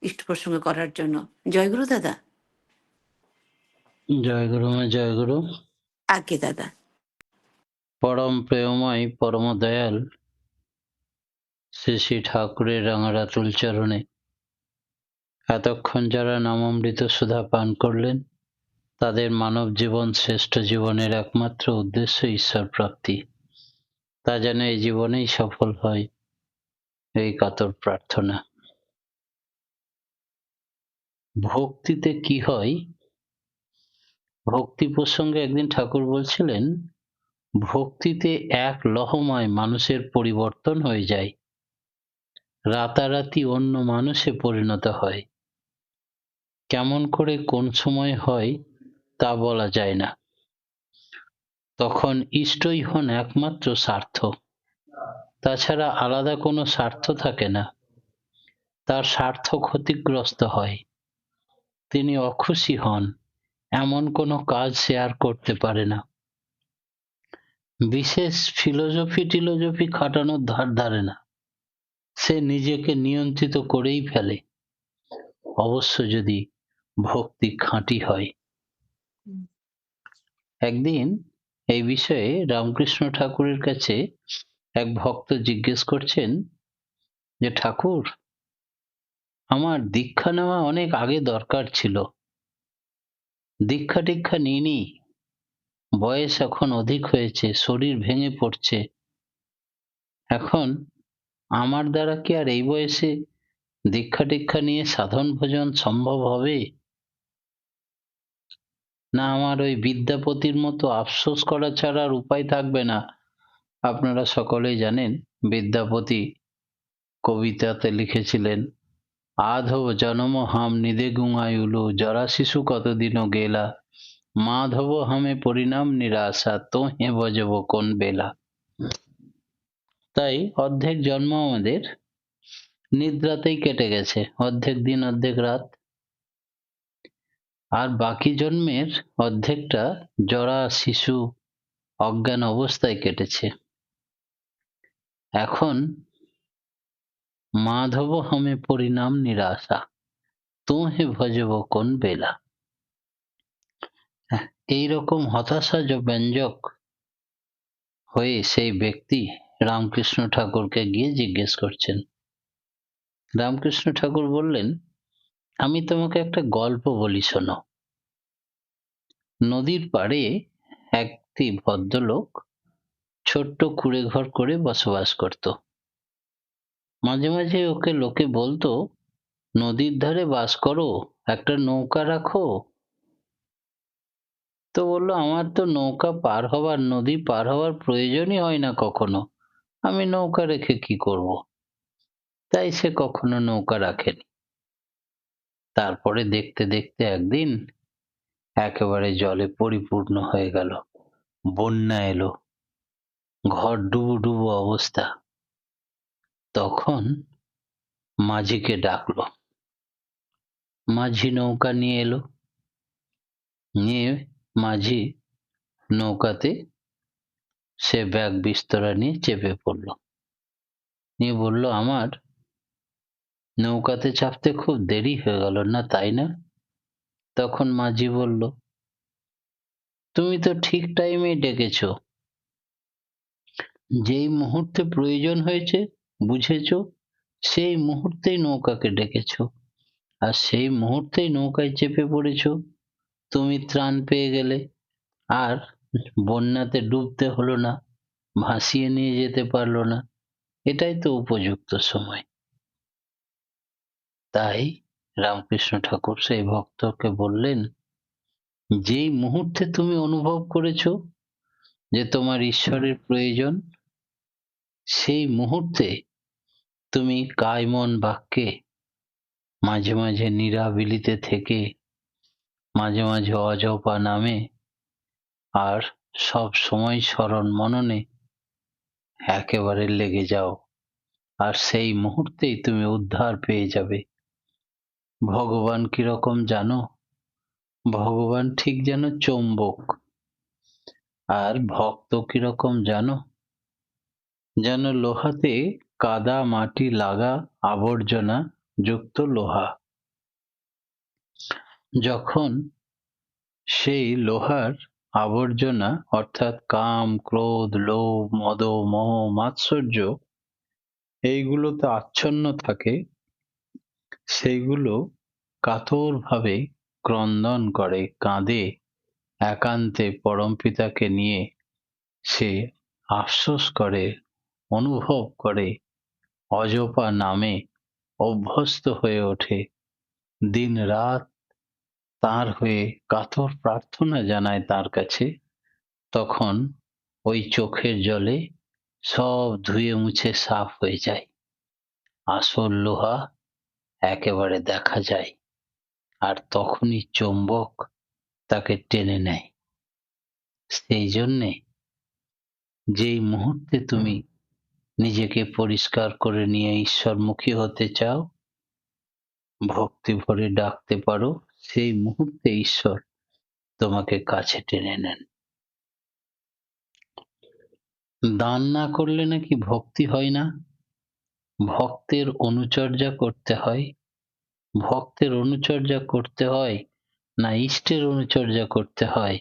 ইষ্ট প্রসঙ্গ করার জন্য। জয়গুরু দাদা। জয় গুরু মা, জয় গুরু। আজ্ঞে দাদা। পরম প্রেমময় পরম দয়াল শ্রী শ্রী ঠাকুরের রাঙারাতুল চরণে এতক্ষণ যারা নামামৃত সুধা পান করলেন, তাদের মানব জীবন শ্রেষ্ঠ জীবনের একমাত্র উদ্দেশ্য ঈশ্বর প্রাপ্তি। তা যেন এই জীবনেই সফল হয়, এই কাতর প্রার্থনা। ভক্তিতে কি হয়? ভক্তি প্রসঙ্গে একদিন ঠাকুর বলছিলেন, ভক্তিতে এক লহমায় মানুষের পরিবর্তন হয়ে যায়, রাতারাতি অন্য মানুষে পরিণত হয়। কেমন করে কোন সময় হয় তা বলা যায় না। তখন ইষ্টই হন একমাত্র স্বার্থ, তাছাড়া আলাদা কোনো স্বার্থ থাকে না। তার স্বার্থ ক্ষতিগ্রস্ত হয়, তিনি অখুশি হন, এমন কোনো কাজ সে আর করতে পারে না। বিশেষ ফিলোজফি খাটানোর ধার ধারে না, সে নিজেকে নিয়ন্ত্রিত করেই ফেলে, অবশ্য যদি ভক্তি খাঁটি হয়। একদিন এই বিষয়ে রামকৃষ্ণ ঠাকুরের কাছে এক ভক্ত জিজ্ঞেস করছেন যে, ঠাকুর, আমার দীক্ষা নেওয়া অনেক আগে দরকার ছিল, দীক্ষা টিক্ষা নিইনি, বয়স এখন অধিক হয়েছে, শরীর ভেঙে পড়ছে, এখন আমার দ্বারা কি আর এই বয়সে দীক্ষা টিক্ষা নিয়ে সাধন ভজন সম্ভব হবে? না আমার ওই বিদ্যাপতির মতো আফসোস করা ছাড়া আর উপায় থাকবে না? আপনারা সকলেই জানেন, বিদ্যাপতি কবিতাতে লিখেছিলেন, আধব জনম হাম নিদে গুঙায়ুলু, জরা শিশু কতদিনও গেলা, মাধব হামে পরিণাম নিরাশা, তো হে বজব কোন বেলা। তাই অর্ধেক জন্ম আমাদের নিদ্রাতেই কেটে গেছে, অর্ধেক দিন অর্ধেক রাত, আর বাকি জন্মের অর্ধেকটা জরা শিশু অজ্ঞান অবস্থায় কেটেছে। এখন মাধব হামে পরিণাম নিরাশা, তো হে ভজব কোন বেলা। এইরকম হতাশা ব্যঞ্জক হয়ে সেই ব্যক্তি রামকৃষ্ণ ঠাকুরকে গিয়ে জিজ্ঞেস করছেন। রামকৃষ্ণ ঠাকুর বললেন, আমি তোমাকে একটা গল্প বলি, শোনো। নদীর পাড়ে একটি ভদ্রলোক ছোট্ট কুঁড়ে ঘর করে বসবাস করত। মাঝে মাঝে ওকে লোকে বলতো, নদীর ধারে বাস করো, একটা নৌকা রাখো। তো বললো, আমার তো নৌকা পার হবার, নদী পার হওয়ার প্রয়োজনই হয় না কখনো, আমি নৌকা রেখে কি করব? তাই সে কখনো নৌকা রাখেনি। তারপরে দেখতে দেখতে একদিন একেবারে জলে পরিপূর্ণ হয়ে গেল, বন্যা এলো, ঘর ডুবো ডুবো অবস্থা। তখন মাঝিকে ডাকলো, মাঝি নৌকা নিয়ে এলো, নিয়ে মাঝি নৌকাতে সে ব্যাগ বিস্তরা নিয়ে চেপে পড়লো, নিয়ে বলল, আমার নৌকাতে চাপতে খুব দেরি হয়ে গেল না, তাই না? তখন মাঝি বলল, তুমি তো ঠিক টাইমে ডেকেছো, যেই মুহূর্তে প্রয়োজন হয়েছে বুঝেছো, সেই মুহূর্তেই নৌকাকে ডেকেছো, আর সেই মুহূর্তেই নৌকায় চেপে পড়েছো, তুমি ত্রাণ পেয়ে গেলে, আর বন্যাতে ডুবতে হলো না, ভাসিয়ে নিয়ে যেতে পারলো না, এটাই তো উপযুক্ত সময়। তাই রামকৃষ্ণ ঠাকুর সেই ভক্তকে বললেন, যেই মুহূর্তে তুমি অনুভব করেছো যে তোমার ঈশ্বরের প্রয়োজন, সেই মুহূর্তে তুমি কায় মন বাক্যে মাঝে মাঝে নিরাবিলিতে থেকে, মাঝে মাঝে অজপা নামে, আর সব সময় স্মরণ মননে একেবারে লেগে যাও, আর সেই মুহূর্তেই তুমি উদ্ধার পেয়ে যাবে। ভগবান কিরকম জানো? ভগবান ঠিক যেন চৌম্বক, আর ভক্ত কিরকম জানো? যেন লোহাতে কাদা মাটি লাগা আবর্জনা যুক্ত লোহা। যখন সেই লোহার আবর্জনা অর্থাৎ কাম, ক্রোধ, লোভ, মদ, মোহ, মাৎসর্য এইগুলোতে আচ্ছন্ন থাকে, সেইগুলো কাতরভাবে ক্রন্দন করে, কাঁদে, একান্তে পরমপিতাকে নিয়ে সে আফসোস করে, অনুভব করে, অজপা নামে অভ্যস্ত হয়ে ওঠে, দিন রাত তার হয়ে কাতর প্রার্থনা জানায় তার কাছে, তখন ওই চোখের জলে সব ধুয়ে মুছে সাফ হয়ে যায়, আসল লোহা একেবারে দেখা যায়, আর তখনই চুম্বক তাকে টেনে নেয়। সেই জন্যে যেই মুহূর্তে তুমি নিজেকে পরিষ্কার করে নিয়ে ঈশ্বরমুখী হতে চাও, ভক্তি ভরে ডাকতে পারো, সেই মুহূর্তে ঈশ্বর তোমাকে কাছে টেনে নেন। দান না করলে নাকি ভক্তি হয় না? ভক্তের অনুচর্যা করতে হয়। ভক্তের অনুচর্যা করতে হয় না ইষ্টের অনুচর্যা করতে হয়,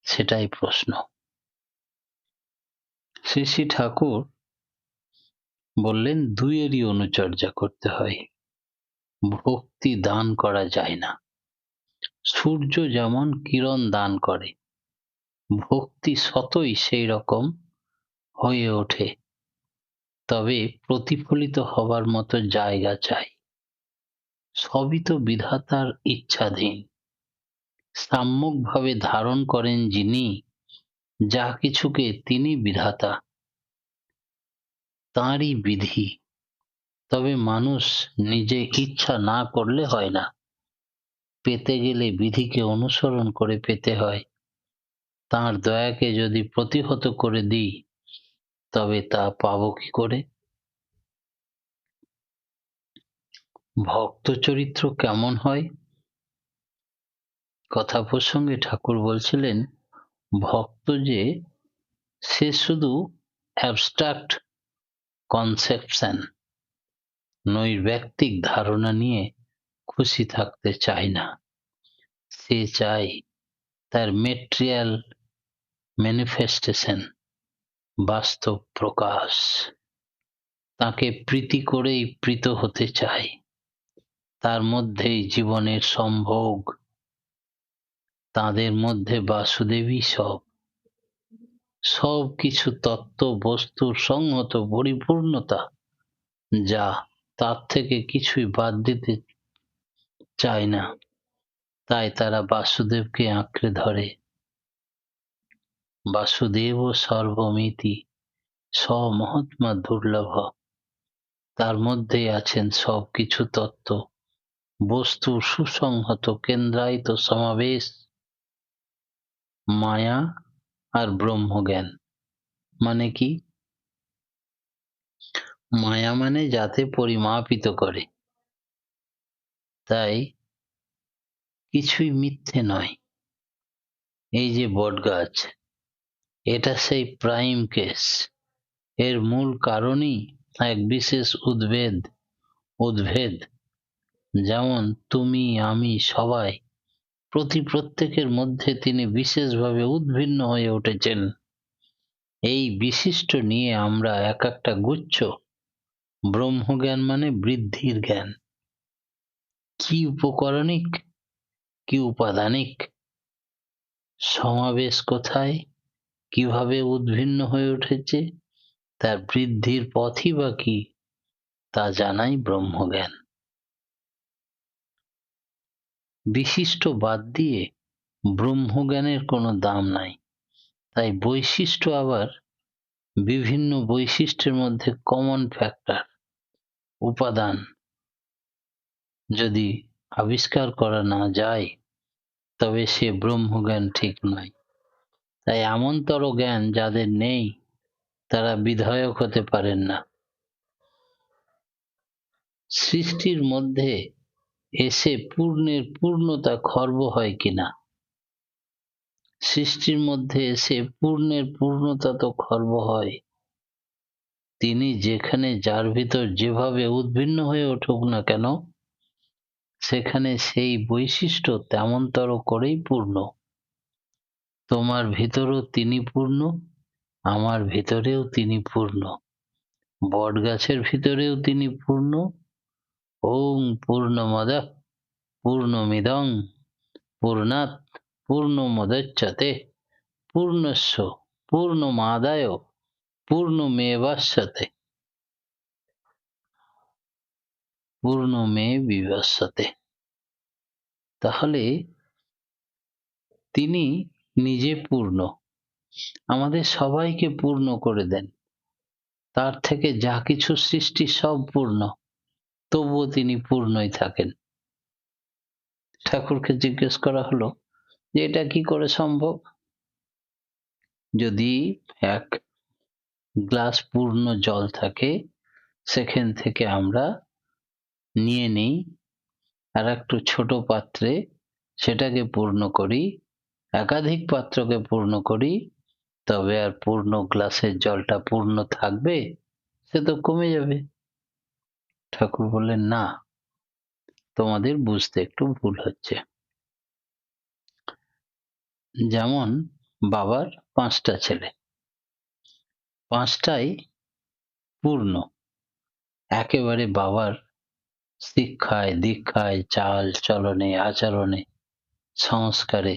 সেটাই প্রশ্ন। শ্রী শ্রী ঠাকুর বললেন দুইয়েরই অনুচর্যা করতে হয়, ভক্তি দান করা যায় না। সূর্য যেমন কিরণ দান করে, ভক্তি সতই সেই রকম হয়ে ওঠে, তবে প্রতিফলিত হবার মতো জায়গা চাই। সবই তো বিধাতার ইচ্ছাধীন। সাম্যকভাবে ধারণ করেন যিনি যা কিছুকে, তিনি বিধাতা, তাঁরই বিধি। তবে মানুষ নিজে ইচ্ছা না করলে হয় না, পেতে গেলে বিধিকে অনুসরণ করে পেতে হয়। তাঁর দয়াকে যদি প্রতিহত করে দিই, তবে তা পাবো কি করে? ভক্ত চরিত্র কেমন হয়? কথা প্রসঙ্গে ঠাকুর বলছিলেন, ভক্ত যে সে শুধু অ্যাবস্ট্রাক্ট কনসেপশন, নৈর্ব্যক্তিক ধারণা নিয়ে খুশি থাকতে চায় না। সে চায় তার মেটেরিয়াল ম্যানিফেস্টেশন, বাস্তব প্রকাশ। তাকে প্রীতি করেই প্রীত হতে চায়, তার মধ্যেই জীবনের সম্ভোগ, তাদের মধ্যে বাসুদেবই সব। সব কিছু তত্ত্ব বস্তুর সংহত পরিপূর্ণতা, যা তার থেকে কিছুই বাদ দিতে চায় না, তাই তারা বাসুদেবকে আঁকড়ে ধরে। বাসুদেব সর্বমিতি স্বমহাত্মা দুর্লভ, তার মধ্যেই আছেন সব কিছু তত্ত্ব, বস্তুর সুসংহত কেন্দ্রায়িত সমাবেশ। মায়া আর ব্রহ্মজ্ঞান মানে কি? মায়া মানে যাতে পরিমাপিত করে, তাই কিছুই মিথ্যে নয়। এই যে বটগাছ, এটা সেই প্রাইম কেস। এর মূল কারণই এক বিশেষ উদ্ভেদ, যেমন তুমি আমি সবাই, প্রত্যেকের মধ্যে তিনি বিশেষভাবে উদ্ভিন্ন হয়ে উঠেছেন। এই বিশিষ্ট নিয়ে আমরা এক একটা গুচ্ছ। ব্রহ্মজ্ঞান মানে বৃদ্ধির জ্ঞান। কি উপকরণিক, কি উপাদানিক, সমাবেশ কোথায়, কিভাবে উদ্ভিন্ন হয়ে উঠেছে, তার বৃদ্ধির পথই বা কি, তা জানাই ব্রহ্মজ্ঞান। বিশিষ্ট বাদ দিয়ে ব্রহ্মজ্ঞানের কোনো দাম নাই। তাই বৈশিষ্ট্য আবার বিভিন্ন বৈশিষ্ট্যের মধ্যে কমন ফ্যাক্টর, উপাদান যদি আবিষ্কার করা না যায়, তবে সে ব্রহ্মজ্ঞান ঠিক নয়। তাই এমনতর জ্ঞান যাদের নেই, তারা বিধায়ক হতে পারেন না। সৃষ্টির মধ্যে এসে পূর্ণের পূর্ণতা খর্ব হয় কিনা? সৃষ্টির মধ্যে এসে পূর্ণের পূর্ণতা তো খর্ব হয়। তিনি যেখানে, যার ভিতর যেভাবে উদ্ভিন্ন হয়ে উঠুক না কেন, সেখানে সেই বৈশিষ্ট্য তেমনতর করেই পূর্ণ। তোমার ভিতরেও তিনি পূর্ণ, আমার ভিতরেও তিনি পূর্ণ, বটগাছের ভিতরেও তিনি পূর্ণ। ওং পূর্ণমদঃ পূর্ণমিদং পূর্ণাৎ পূর্ণমুদচ্যতে পূর্ণস্য পূর্ণমাদায় পূর্ণমেবাস্যতে পূর্ণমেবিবস্যতে। তাহলে তিনি নিজে পূর্ণ, আমাদের সবাইকে পূর্ণ করে দেন। তার থেকে যা কিছু সৃষ্টি সব পূর্ণ, তবুও তিনি পূর্ণই থাকেন। ঠাকুরকে জিজ্ঞেস করা হলো যে এটা কি করে সম্ভব? যদি এক গ্লাস পূর্ণ জল থাকে, সেখান থেকে আমরা নিয়ে নিই আর একটু ছোট পাত্রে সেটাকে পূর্ণ করি, একাধিক পাত্রকে পূর্ণ করি, তবে আর পূর্ণ গ্লাসের জলটা পূর্ণ থাকবে? সে তো কমে যাবে। ঠাকুর বললেন, না, তোমাদের বুঝতে একটু ভুল হচ্ছে। যেমন বাবার 5টা ছেলে, 5টাই পূর্ণ, একেবারে বাবার শিক্ষায় দীক্ষায় চাল চলনে আচরণে সংস্কারে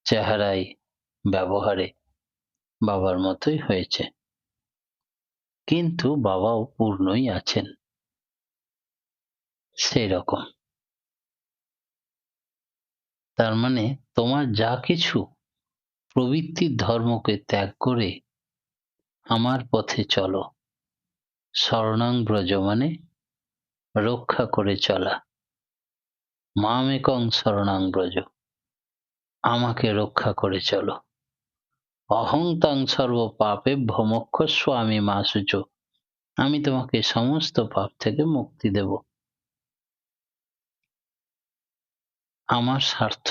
চেহারায় ব্যবহারে বাবার মতোই হয়েছে, কিন্তু বাবাও পূর্ণই আছেন সেই রকম। তার মানে তোমার যা কিছু প্রবৃত্তির ধর্মকে ত্যাগ করে আমার পথে চলো, শরণাং ব্রজ মানে রক্ষা করে চলা, মামেকং শরণাং ব্রজ, আমাকে রক্ষা করে চলো, অহং তাং সর্ব পাপেভ্যো মোক্ষস্বামী মা শুচ, আমি তোমাকে সমস্ত পাপ থেকে মুক্তি দেব। আমার স্বার্থ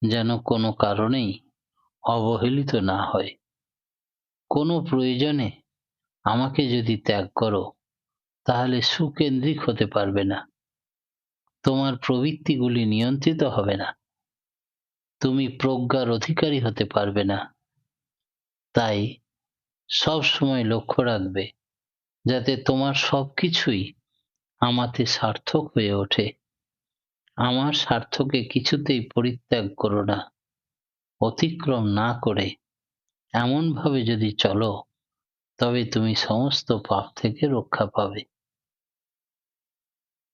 যেন কোনো কারণেই অবহেলিত না হয়। কোনো প্রয়োজনে আমাকে যদি ত্যাগ করো, তাহলে সুকেন্দ্রিক হতে পারবে না, তোমার প্রবৃত্তিগুলি নিয়ন্ত্রিত হবে না, তুমি প্রজ্ঞার অধিকারী হতে পারবে না। তাই সব সময় লক্ষ্য রাখবে যাতে তোমার সবকিছুই আমাতে সার্থক হয়ে ওঠে। আমার স্বার্থকে কিছুতেই পরিত্যাগ করো না, অতিক্রম না করে এমনভাবে যদি চলো, তবে তুমি সমস্ত পাপ থেকে রক্ষা পাবে।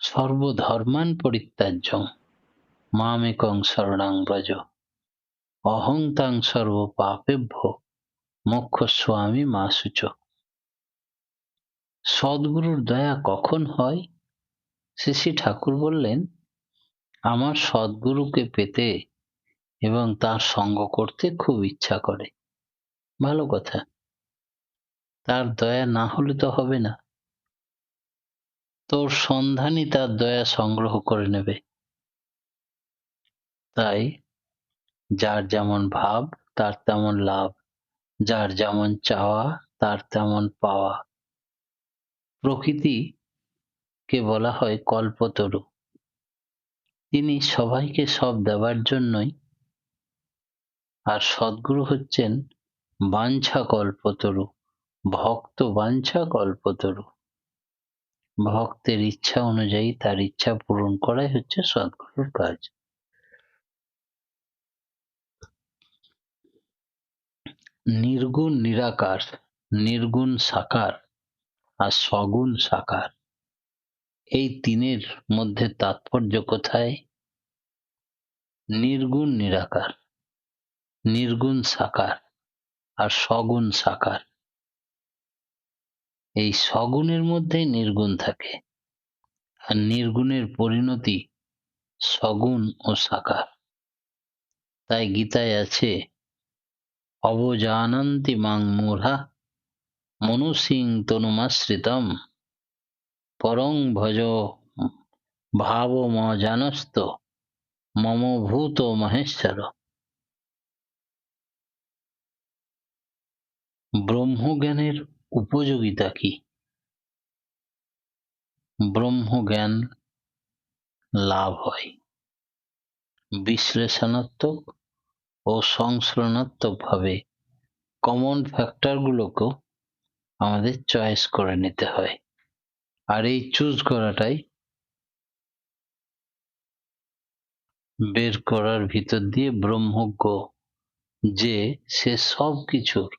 সর্বধর্মান পরিত্যাজ্যং মামেকং শরণাং ব্রজ, অহং তাং সর্ব পাপেভ্যো মোক্ষস্বামী মা শুচ। সদ্গুরুর দয়া কখন হয়? শ্রী ঠাকুর বললেন, আমার সদ্গুরুকে পেতে এবং তার সঙ্গ করতে খুব ইচ্ছা করে। ভালো কথা, তার দয়া না হলে তো হবে না। তোর সন্ধানই তার দয়া সংগ্রহ করে নেবে। তাই যার যেমন ভাব তার তেমন লাভ, যার যেমন চাওয়া তার তেমন পাওয়া। প্রকৃতিকে বলা হয় কল্পতরু, তিনি সবাইকে সব দেওয়ার জন্যই। আর সদ্গুরু হচ্ছেন বাঞ্ছা কল্পতরু, ভক্ত বাঞ্ছা কল্পতরু। ভক্তের ইচ্ছা অনুযায়ী তার ইচ্ছা পূরণ করাই হচ্ছে সদ্গুরুর কাজ। নির্গুণ নিরাকার, নির্গুণ সাকার আর সগুণ সাকার, এই তিনের মধ্যে তাৎপর্য কোথায়? নির্গুণ নিরাকার, নির্গুণ সাকার আর সগুণ সাকার, এই সগুণের মধ্যেই নির্গুণ থাকে, আর নির্গুণের পরিণতি সগুণ ও সাকার। তাই গীতায় আছে, অবজানন্তি মাং মূঢ়া মনুসিং তনুমাশ্রিতম পরং ভজ ভাবমজানস্ত মম ভূত মহেশ্বর। ব্রহ্মজ্ঞানের উপযোগিতা কি? ব্রহ্মজ্ঞান লাভ হয়। বিশ্লেষণাত্মক ও সংশ্লেষণাত্মকভাবে কমন ফ্যাক্টরগুলোকেও আমাদের চয়েস করে নিতে হয়। আর এই চুজ করাটাই বের করার ভিতর দিয়ে ব্রহ্মজ্ঞ, যে সে সব কিছুর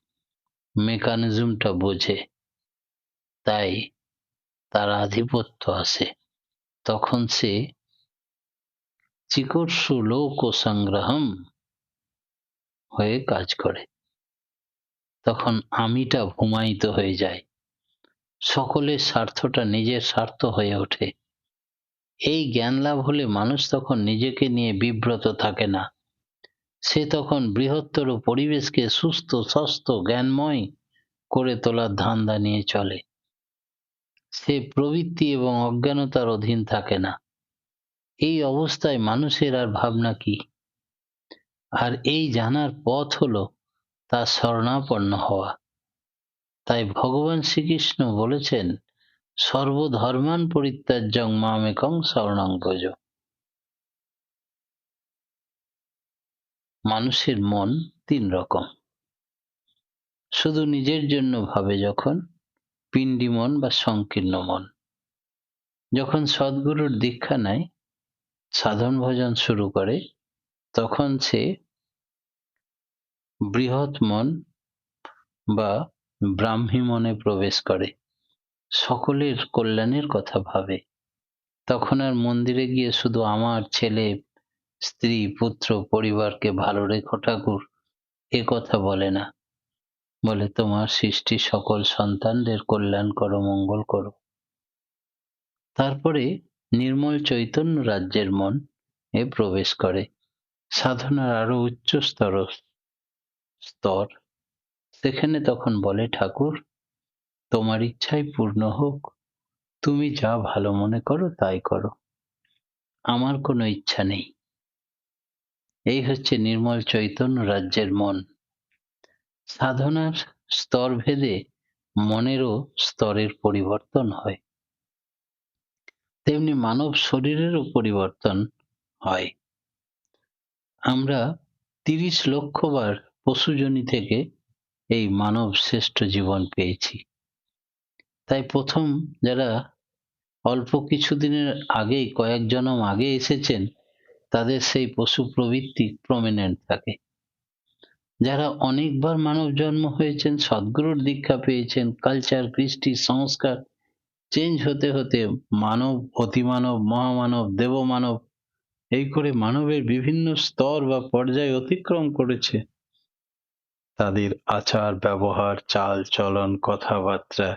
মেকানিজমটা বোঝে, তাই তার আধিপত্য আসে। তখন সে চিকর্ষু লোক সংগ্রহম হয়ে কাজ করে। তখন আমিটা ভূমায়িত হয়ে যায়, সকলের স্বার্থটা নিজের স্বার্থ হয়ে ওঠে। এই জ্ঞান লাভ হলে মানুষ তখন নিজেকে নিয়ে বিব্রত থাকে না। সে তখন বৃহত্তর পরিবেশকে সুস্থ স্বাস্থ্য জ্ঞানময় করে তোলার ধান্দা নিয়ে চলে। সে প্রবৃত্তি এবং অজ্ঞানতার অধীন থাকে না। এই অবস্থায় মানুষের আর ভাবনা কি? আর এই জানার পথ হলো তার শরণাপন্ন হওয়া। তাই ভগবান শ্রীকৃষ্ণ বলেছেন, সর্বধর্মান পরিত্যাজ্যং মামেকং শরণং ভজ। মানুষের মন তিন রকম। শুধু নিজের জন্য ভাবে যখন, পিণ্ডি মন বা সংকীর্ণ মন। যখন সদ্গুরুর দীক্ষা নেয়, সাধন ভজন শুরু করে, তখন সে বৃহৎ মন বা ব্রাহ্মী মনে প্রবেশ করে, সকলের কল্যাণের কথা ভাবে। তখন আর মন্দিরে গিয়ে শুধু আমার ছেলে স্ত্রী পুত্র পরিবারকে ভালো রেখো ঠাকুর এ কথা বলে না, বলে তোমার সৃষ্টি সকল সন্তানদের কল্যাণ করো, মঙ্গল করো। তারপরে নির্মল চৈতন্য রাজ্যের মন এ প্রবেশ করে, সাধনার আরো উচ্চ স্তর। সেখানে তখন বলে, ঠাকুর তোমার ইচ্ছাই পূর্ণ হোক, তুমি যা ভালো মনে করো তাই করো, আমার কোনো ইচ্ছা নেই। এই হচ্ছে নির্মল চৈতন্য রাজ্যের মন। সাধনার স্তর ভেদে মনেরও স্তরের পরিবর্তন হয়, তেমনি মানব শরীরেরও পরিবর্তন হয়। আমরা 30 লক্ষ বার পশুজনি থেকে এই মানব শ্রেষ্ঠ জীবন পেয়েছি। তাই প্রথম যারা অল্প কিছুদিনের আগেই কয়েক জন্ম আগে এসেছেন, তাদের সেই পশু প্রবৃত্তি প্রমিনেন্ট থাকে। যারা অনেকবার মানব জন্ম হয়েছেন, সদ্গুরুর দীক্ষা পেয়েছেন, কালচার কৃষ্টি সংস্কার চেঞ্জ হতে হতে মানব অতিমানব মহামানব দেবমানব এই করে মানবের বিভিন্ন স্তর বা পর্যায় অতিক্রম করেছে, তাদের আচার ব্যবহার চাল চলন কথাবার্তা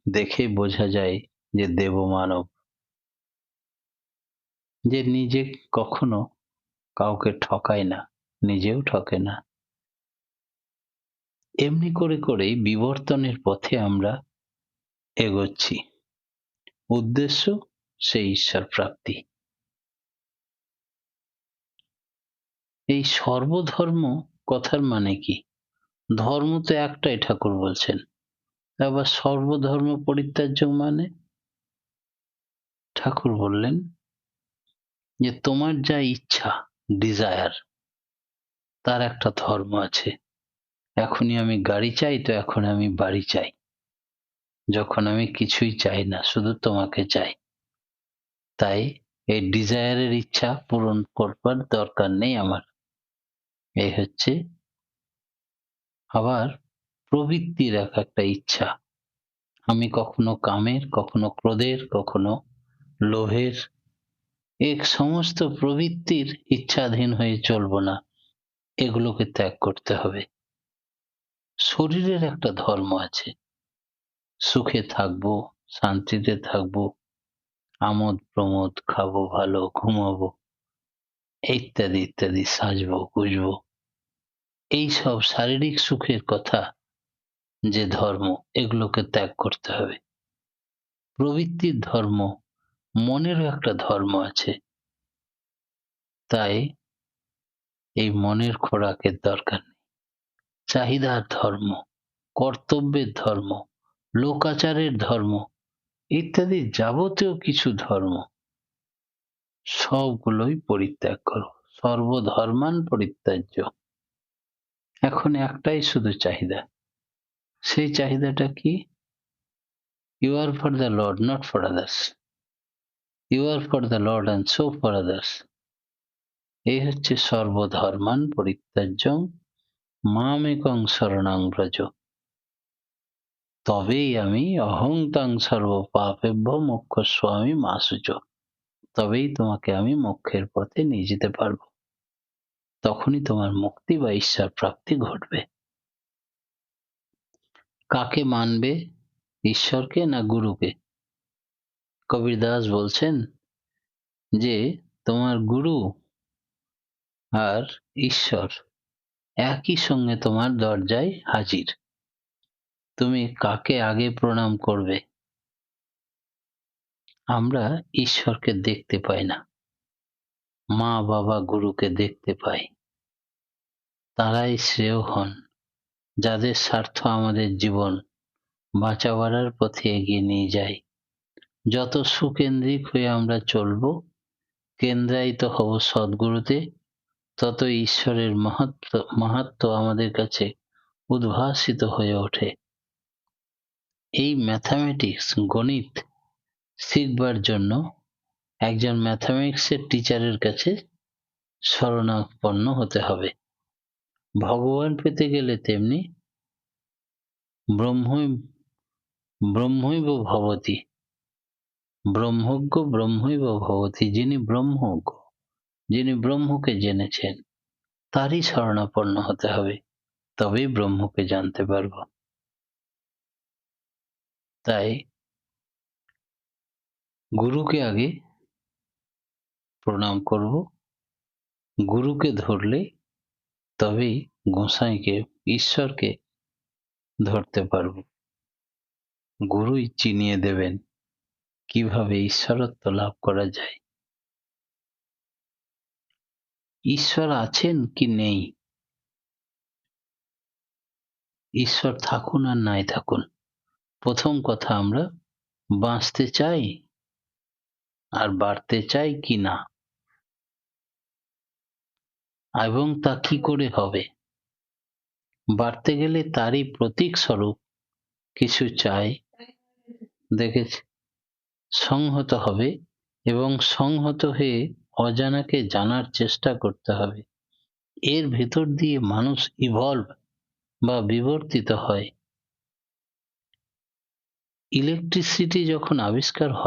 দেখে বোঝা যায় যে দেবমানব, যে নিজে কখনো কাউকে ঠকায় না, নিজেও ঠকে না। এমনি করে করেই বিবর্তনের পথে আমরা এগোচ্ছি। উদ্দেশ্য সেই ঈশ্বর প্রাপ্তি। এই সর্বধর্ম কথার মানে কি? ধর্ম তো একটাই, ঠাকুর বলছেন। আবার সর্বধর্ম পরিত্যাজ্য মানে? ঠাকুর বললেন যে তোমার যা ইচ্ছা, ডিজায়ার, তার একটা ধর্ম আছে। এখনই আমি গাড়ি চাই, তো এখন আমি বাড়ি চাই। যখন আমি কিছুই চাই না, শুধু তোমাকে চাই, তাই এই ডিজায়ারের ইচ্ছা পূরণ করবার দরকার নেই আমার। এই হচ্ছে আবার প্রবৃত্তির এক একটা ইচ্ছা। আমি কখনো কামের, কখনো ক্রোধের, কখনো লোভের, এক সমস্ত প্রবৃত্তির ইচ্ছাধীন হয়ে চলবো না, এগুলোকে ত্যাগ করতে হবে। শরীরের একটা ধর্ম আছে, সুখে থাকবো, শান্তিতে থাকবো, আমোদ প্রমোদ, খাবো ভালো, ঘুমাবো, ইত্যাদি ইত্যাদি, সাজবো গুজবো, এইসব শারীরিক সুখের কথা যে ধর্ম, এগুলোকে ত্যাগ করতে হবে। প্রবৃত্তির ধর্ম, মনেরও একটা ধর্ম আছে, তাই এই মনের খোরাকের দরকার নেই। চাহিদার ধর্ম, কর্তব্যের ধর্ম, লোকাচারের ধর্ম ইত্যাদি যাবতীয় কিছু ধর্ম, সবগুলোই পরিত্যাগ করো। সর্বধর্মান পরিত্যাজ্য। এখন একটাই শুধু চাহিদা। সেই চাহিদাটা কি? You are for the Lord, not for others. You are for the Lord and so for others. এই হচ্ছে সর্বধর্মান পরিত্যাজ্যং মামেকং শরণং ব্রজ। তবেই আমি অহং তাং সর্ব পাপেভ্য মোক্ষস্বামী মা শুচ। তবেই তোমাকে আমি মোক্ষের পথে নিয়ে যেতে পারবো। তখনই তোমার মুক্তি বা ঈশ্বর প্রাপ্তি ঘটবে। কাকে মানবে? ঈশ্বরকে না গুরুকে? কবির দাস বলছেন যে তোমার গুরু আর ঈশ্বর একই সঙ্গে তোমার দরজায় হাজির। তুমি কাকে আগে প্রণাম করবে? আমরা ঈশ্বরকে দেখতে পাই না, মা বাবা গুরুকে দেখতে পাই। তারাই শ্রেয় হন, যাদের স্বার্থ আমাদের জীবন বাঁচাবার পথে এগিয়ে নিয়ে যায়। যত সুকেন্দ্রিক হয়ে আমরা চলব, কেন্দ্রায়িত হব সদ্গুরুতে, তত ঈশ্বরের মাহাত্ম্য আমাদের কাছে উদ্ভাসিত হয়ে ওঠে। এই ম্যাথামেটিক্স, গণিত শিখবার জন্য একজন ম্যাথামেটিক্সের টিচারের কাছে শরণাপন্ন হতে হবে। ভগবান পেতে গেলে তেমনি ব্রহ্মৈব ভবতি, ব্রহ্মজ্ঞ ব্রহ্মৈব ভবতি। যিনি ব্রহ্মজ্ঞ, যিনি ব্রহ্মকে জেনেছেন, তারই শরণাপন্ন হতে হবে, তবেই ব্রহ্মকে জানতে পারব। তাই গুরুকে আগে প্রণাম করব। গুরুকে ধরলে তবেই গোসাইকে, ঈশ্বরকে ধরতে পারব। গুরুই চিনিয়ে দেবেন কিভাবে ঈশ্বরত্ব লাভ করা যায়। ঈশ্বর আছেন কি নেই, ঈশ্বর থাকুন আর নাই থাকুন, প্রথম কথা আমরা বাঁচতে চাই আর বাড়তে চাই কি না, এবং তা কি করে হবে। বাড়তে গেলে তারই প্রতীক স্বরূপ কিছু চাই, দেখেছি, সংহত হবে, এবং সংহত হয়ে অজানাকে জানার চেষ্টা করতে হবে। এর ভেতর দিয়ে মানুষ ইভলভ বা বিবর্তিত হয়। ইলেকট্রিসিটি যখন আবিষ্কার হয়